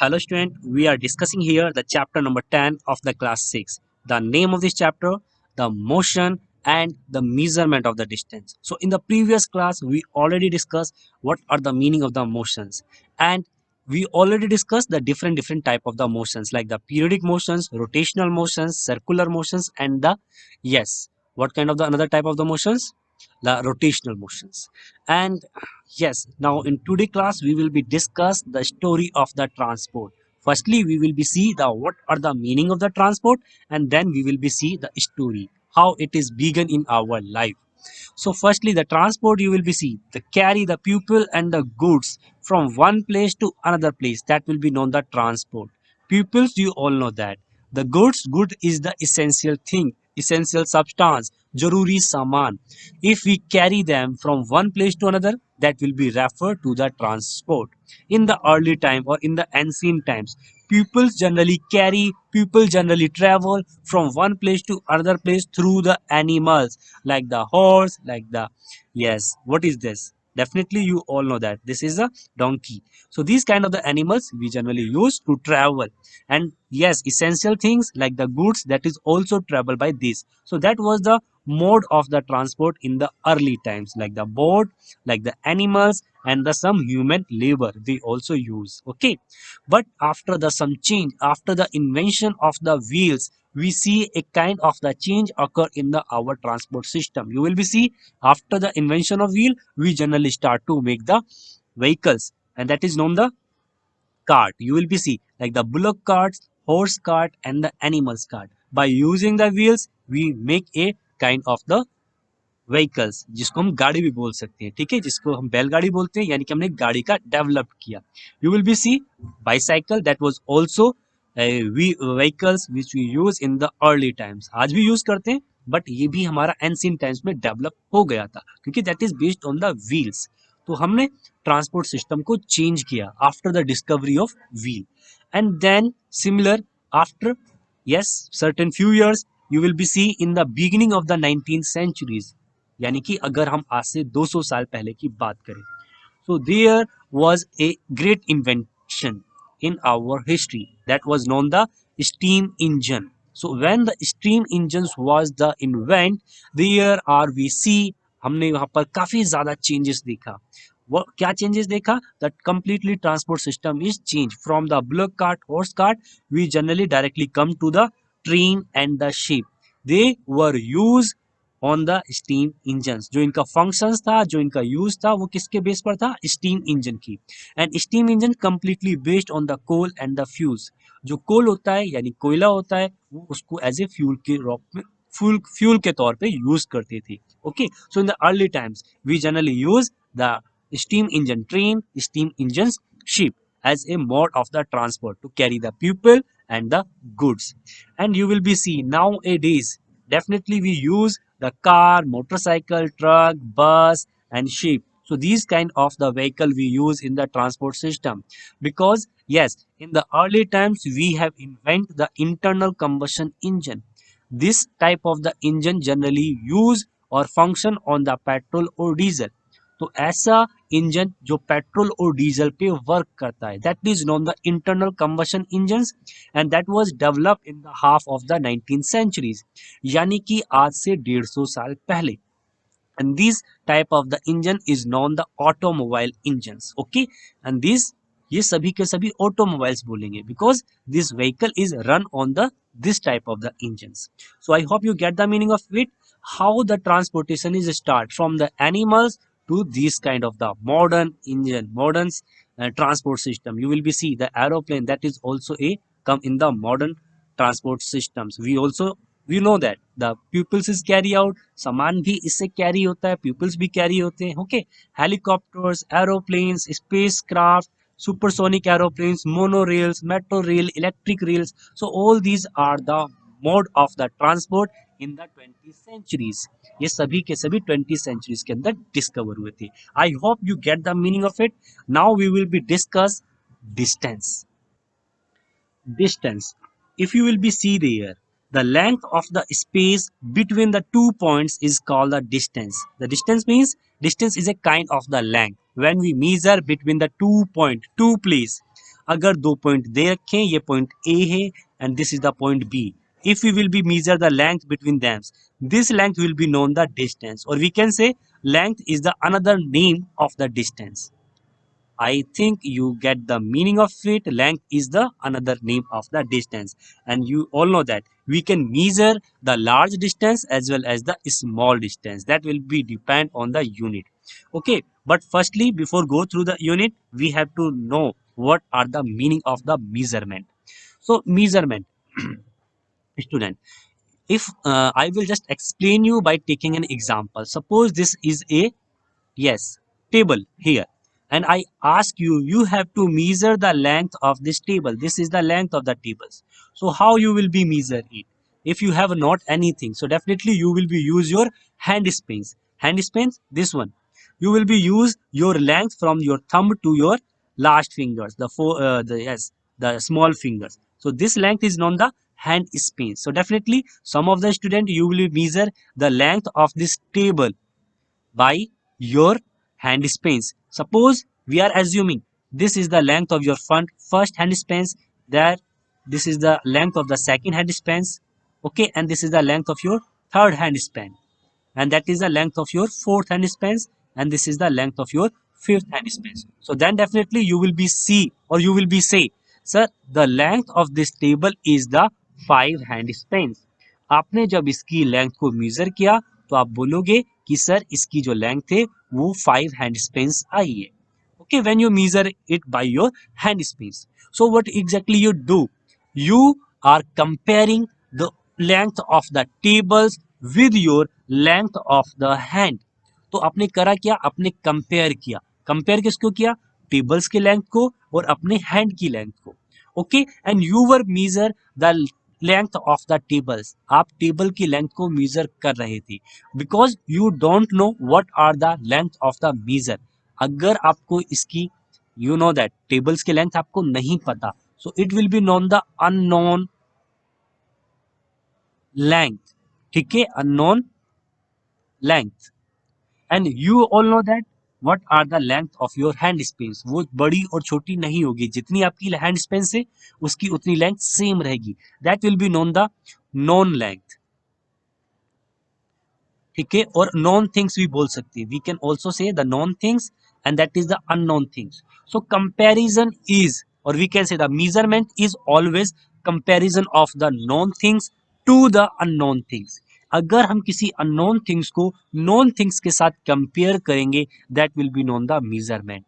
Hello student, we are discussing here the chapter number 10 of the class 6. The name of this chapter, the motion and the measurement of the distance. So in the previous class, we already discussed what are the meaning of the motions, and we already discussed the different type of the motions like the periodic motions, rotational motions, circular motions and the yes, what kind of the another type of the motions? The rotational motions. And yes, now in today class we will be discuss the story of the transport. Firstly, we will be see the what are the meaning of the transport, and then we will be see the story how it is begun in our life. So firstly, the transport you will be see the carry the people and the goods from one place to another place, that will be known the transport. Pupils, you all know that the good is the essential thing, essential substance, jaruri saman. If we carry them from one place to another, that will be referred to the transport. In the early time or in the ancient times, people generally travel from one place to another place through the animals like the horse, like the yes, what is this? Definitely you all know that this is a donkey. So these kind of the animals we generally use to travel. And yes, essential things like the goods, that is also travel by this. So that was the mode of the transport in the early times, like the boat, like the animals and the some human labor they also use. Okay, but after the some change, after the invention of the wheels, we see a kind of the change occur in the our transport system. You will be see after the invention of wheel, we generally start to make the vehicles, and that is known the cart. You will be see like the bullock carts, horse cart and the animals cart. By using the wheels, we make a kind of the vehicles, जिसको हम गाड़ी भी बोल सकते हैं, ठीक है, जिसको हम बैलगाड़ी बोलते हैं, यानी कि हमने गाड़ी का डेवलप किया. You will be see bicycle, that was also vehicles which we use in the early times. आज भी यूज करते हैं, बट ये भी हमारा एंशिएंट टाइम्स में डेवलप हो गया था, क्योंकि that is based on the wheels. तो हमने ट्रांसपोर्ट सिस्टम को चेंज किया after the discovery of wheel. And then similar after yes certain few years, you will be see in the beginning of the 19th centuries, यानी कि अगर हम आज से 200 साल पहले की बात करें, so there was a great invention in our history that was known the steam engine. So when the steam engines was the invent, there are we see हमने वहां पर काफी ज्यादा चेंजेस देखा. वो क्या चेंजेस देखा? That completely transport system is changed from the bullock cart, horse cart. We generally directly come to the train and the ship. They were used on the steam engine. जो इनका functions था, जो इनका use था, वो किसके base पर था? स्टीम इंजन की. And steam engine completely based on the coal and the fuse. जो कोल होता है यानी कोयला होता है, वो उसको एज ए फ्यूल के रूप में फ्यूल के तौर पे यूज करते थे. Okay, so in the early times we generally use the steam engine train, steam engines ship as a mode of the transport to carry the people and the goods. And you will be see nowadays definitely we use the car, motorcycle, truck, bus and ship. So these kind of the vehicle we use in the transport system, because yes, in the early times we have invented the internal combustion engine. This type of the engine generally use or function on the petrol or diesel. तो ऐसा engine जो petrol और diesel पे work करता है, that is known the internal combustion engines. And that was developed in the half of the 19th centuries, यानी कि आज से 150 साल पहले. and this type of the engine is known the automobile engines. Okay, and this ये सभी के सभी automobiles बोलेंगे because this vehicle is run on the this type of the engines. So I hope you get the meaning of it, how the transportation is start from the animals to this kind of the modern engine, modern transport system. You will be see the aeroplane, that is also a come in the modern transport systems. We know that the pupils is carry out, सामान भी इससे carry होता है, pupils भी carry होते हैं. Okay, helicopters, aeroplanes, space craft, supersonic aeroplanes, monorails, metro rail, electric rails. So all these are the mode of the transport in the 20th centuries. ये सभी के सभी 20th centuries के अंदर डिस्कवर हुए थे. I hope you get the meaning of it. Now we will be discuss distance. Distance, if you will be see there, the length of the space between the 2 points is called the distance. The distance means distance is a kind of the length when we measure between the 2 point, two place. अगर दो point दे रखें, ये point A है and this is the point B, if we will be measure the length between them, this length will be known the distance, or we can say length is the another name of the distance. I think you get the meaning of it. Length is the another name of the distance, and you all know that we can measure the large distance as well as the small distance. That will be depend on the unit. Okay, but firstly, before go through the unit, we have to know what are the meaning of the measurement. So measurement, student. If I will just explain you by taking an example. Suppose this is a yes, table here. And I ask you, you have to measure the length of this table. This is the length of the tables. So how you will be measure it? If you have not anything, so definitely you will be use your hand spans. Hand spans, this one. You will be use your length from your thumb to your last fingers, the small fingers. So this length is known the hand span. So definitely some of the student you will measure the length of this table by your hand spans. Suppose we are assuming this is the length of your first hand spans, that this is the length of the second hand spans, okay, and this is the length of your third hand span, and that is the length of your fourth hand spans, and this is the length of your fifth hand spans. So then definitely you will be see, or you will be say, sir, the length of this table is the 5 hand spans. आपने जब इसकी length को major किया तो आप बोलोगे कि sir इसकी जो लेंथ है वो 5 hand spans आई है. Okay, when you measure it by your hand spans, so what exactly you do, you are comparing the length of the tables with your length of the hand. तो आपने करा क्या, आपने compare किया. Compare किसको किया, tables के length को और अपने हैंड की लेंथ को. Okay, and you were measure the length of the tables, आप टेबल की लेंथ को मेजर कर रहे थे, because you don't know what are the length of the measure. अगर आपको इसकी यू नो दैट टेबल्स की लेंथ आपको नहीं पता, so it will be known the unknown length. ठीक है, unknown length. And you all know that what are the length of your hand space, वो बड़ी और छोटी नहीं होगी, जितनी आपकी हैंड स्पेस है उसकी उतनी लेंथ सेम रहेगी. That will be known the known length. ठीक है, और नॉन थिंग्स भी बोल सकते हैं, we can also say the known things and that is the unknown things. So comparison is, और we can say the measurement is always comparison of the known things to the unknown things. अगर हम किसी unknown things को known things के साथ compare करेंगे, that will be known the measurement.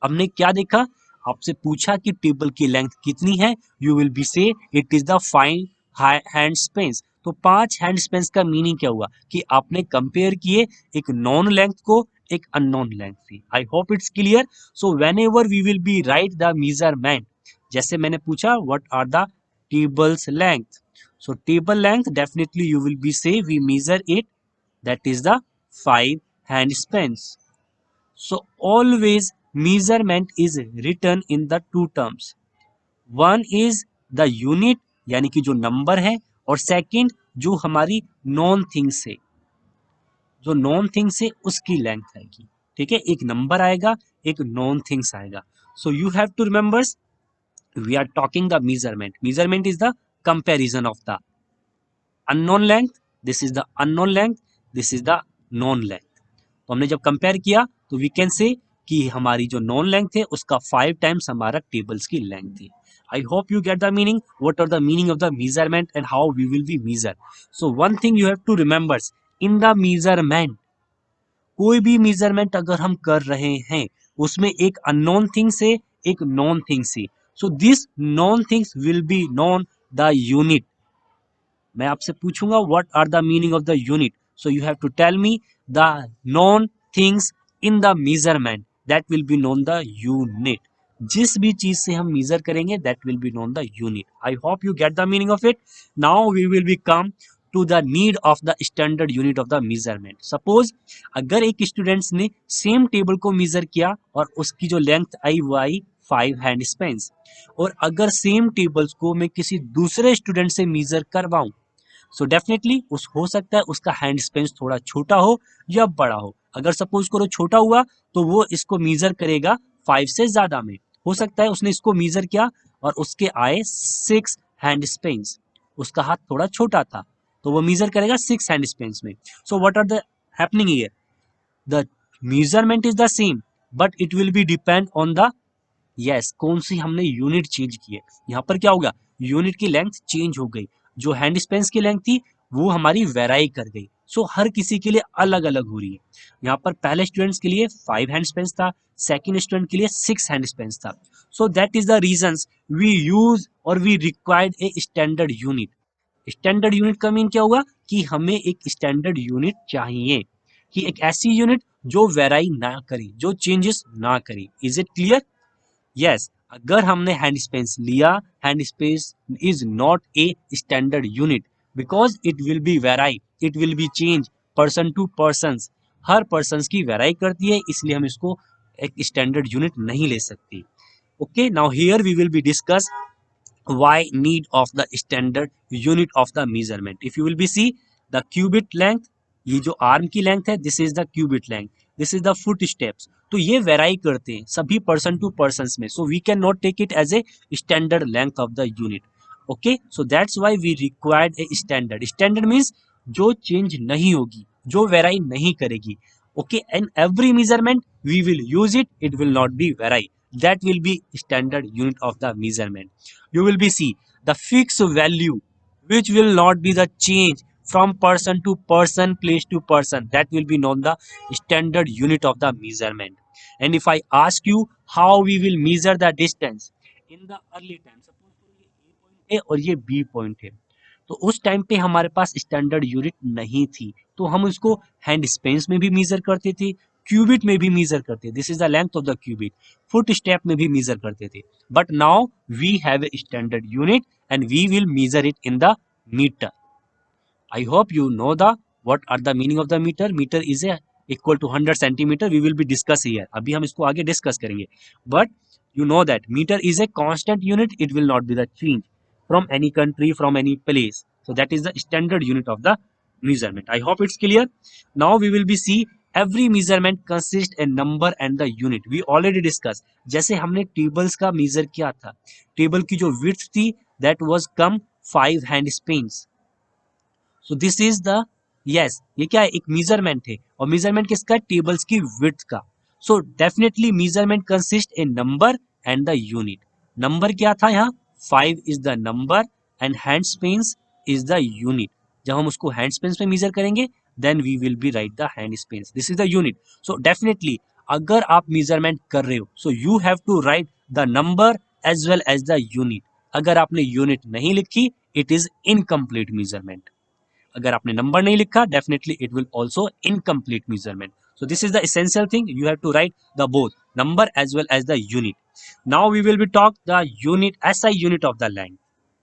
हमने क्या देखा, आपसे पूछा कि टेबल की लेंथ कितनी है, यू विल बी से it is the 5 hand space. तो 5 हैंड स्पेस का मीनिंग क्या हुआ कि आपने कंपेयर किए एक नॉन लेंथ को एक अननोन लेंथ से. I hope it's clear. So whenever we will be write the measurement, जैसे मैंने पूछा what are the table's length, so table length definitely you will be say we measure it, that is the 5 hand spans. So always measurement is written in the two terms. One is the unit यानी कि जो number है, और second जो हमारी non things है, जो non things है उसकी लेंथ आएगी. ठीक है, एक नंबर आएगा, एक नॉन थिंग्स आएगा. So you have to remember, we are talking the measurement. Measurement is the comparison of the unknown length, this is the unknown length, this is the known length. तो हमने जब compare किया तो we can से कि हमारी जो non length है उसका 5 टाइम्स हमारा टेबल्स की लेंथ है. I hope you get the meaning, what are the meaning of the measurement and how we will be measure. So one thing you have to remember, in the measurement, कोई भी measurement अगर हम कर रहे हैं उसमें एक अननोन थिंग से एक नॉन थिंग से, so this known things will be known the unit. मैं आपसे पूछूंगा what are the meaning of the unit, so you have to tell me the known things in the measurement, that will be known the unit. जिस भी चीज से हम measure करेंगे that will be known the unit. I hope you get the meaning of it. Now we will be come to the need of the standard unit of the measurement. Suppose अगर एक students ने same table को major किया और उसकी जो length आई वो आई 5 hand Spence, और अगर सेम टेबल्स को मैं किसी दूसरे स्टूडेंट से मेजर करवाऊं, सो डेफिनेटली उस हो सकता है उसका हैंड स्पेस थोड़ा छोटा हो या बड़ा हो. अगर सपोज करो छोटा हुआ तो वो इसको मेजर करेगा 5 से ज्यादा में. हो सकता है उसने इसको मीजर किया और उसके आए 6 हैंड स्पेन्स, उसका हाथ थोड़ा छोटा था तो वो मीजर करेगा 6 हैंड स्पेन्स में. So what are the happening here, the measurement is the same but it will be depend on the, yes कौन सी हमने यूनिट चेंज की है. यहाँ पर क्या होगा, यूनिट की लेंथ चेंज हो गई, जो हैंड स्पेन्स की लेंथ थी वो हमारी वेराई कर गई. सो हर किसी के लिए अलग अलग हो रही है. यहाँ पर पहले स्टूडेंट्स के लिए 5 हैंड स्पेन्स था, सेकंड स्टूडेंट के लिए 6 हैंड स्पेन्स था. So that is the reasons we use और we required a standard unit. Standard unit का मीन क्या होगा कि हमें एक स्टैंडर्ड यूनिट चाहिए, कि एक ऐसी यूनिट जो वेराई ना करे, जो चेंजेस ना करे. Is it clear? यस, अगर हमने हैंड स्पेस लिया, hand space is not a standard unit because it will be vary, it will be change person to person. हर पर्सन की वेराई करती है, इसलिए हम इसको एक स्टैंडर्ड यूनिट नहीं ले सकते. Okay, now here we will be discuss why need of the standard unit of the measurement. If you will be see the cubit length, ये जो आर्म की लेंथ है, this is the cubit length, this is the foot steps. तो ये वेराई करते हैं सभी person to person में, so we can not take it as a standard length of the unit. Okay, so that's why we required a standard. Standard means जो change नहीं होगी, जो वेराई नहीं करेगी. Okay, and every measurement we will use it, it will not be vary. That will be standard unit of the measurement. You will be see the fixed value which will not be the change from person to person, place to person, that will be known the standard unit of the measurement. And if I ask you how we will measure the distance in the early time, suppose ये A point है और ये B point है, तो उस time पे हमारे पास standard unit नहीं थी, तो हम उसको हैंड स्पेन्स में भी मीजर करते थे, क्यूबिट में भी मीजर करते, this is the length of the cubit, foot step में भी मीजर करते थे. But now we have a standard unit and we will measure it in the metre. I hope you know the what are the meaning of the meter. Meter is a equal to 100 centimeter. We will be discuss here. अभी हम इसको आगे discuss करेंगे. But you know that meter is a constant unit. It will not be the change from any country, from any place. So that is the standard unit of the measurement. I hope it's clear. Now we will be see every measurement consists a number and the unit. We already discussed. जैसे हमने tables का measure किया था. Table की जो width थी that was come 5 hand spans. So this is the, yes ये क्या है, एक मेजरमेंट है, और मेजरमेंट किसका, टेबल्स की विड्थ का. So definitely measurement consist a number and the unit. Number क्या था यहाँ, 5 is the number and hand spans is the unit. जब हम उसको हैंड स्पेन्स में मेजर करेंगे then we will be write the hand spans, this is the unit. So definitely अगर आप मेजरमेंट कर रहे हो so you have to write the number as well as the unit. अगर आपने यूनिट नहीं लिखी इट इज इनकम्प्लीट मेजरमेंट. अगर आपने नंबर नहीं लिखा definitely it will also incomplete measurement. So this is the essential thing, you have to write the both number as well as the unit. Now we will be talk the unit, SI unit of the length.